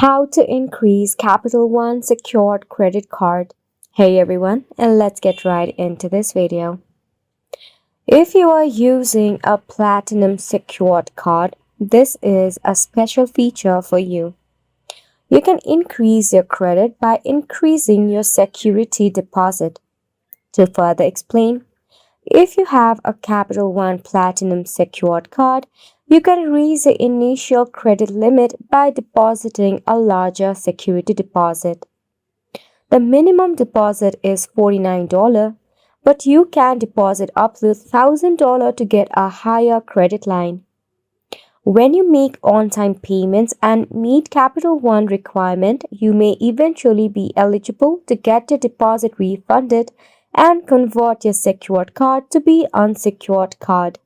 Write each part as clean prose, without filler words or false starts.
How to increase Capital One secured credit card. Hey everyone, and let's get right into this video. If you are using a platinum secured card, this is a special feature for you. You can increase your credit by increasing your security deposit. To further explain, if you have a Capital One Platinum secured card, you can raise the initial credit limit by depositing a larger security deposit. The minimum deposit is $49, but you can deposit up to $1,000 to get a higher credit line. When you make on-time payments and meet Capital One requirement, you may eventually be eligible to get your deposit refunded and convert your secured card to be unsecured card.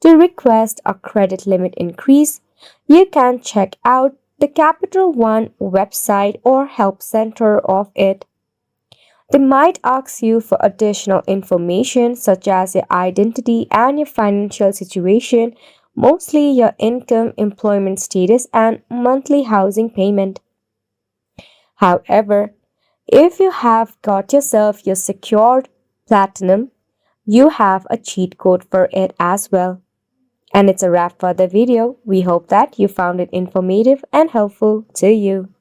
To request a credit limit increase, you can check out the Capital One website or help center of it. They might ask you for additional information such as your identity and your financial situation, mostly your income, employment status, and monthly housing payment. However, if you have got yourself your secured platinum, you have a cheat code for it as well. And it's a wrap for the video. We hope that you found it informative and helpful to you.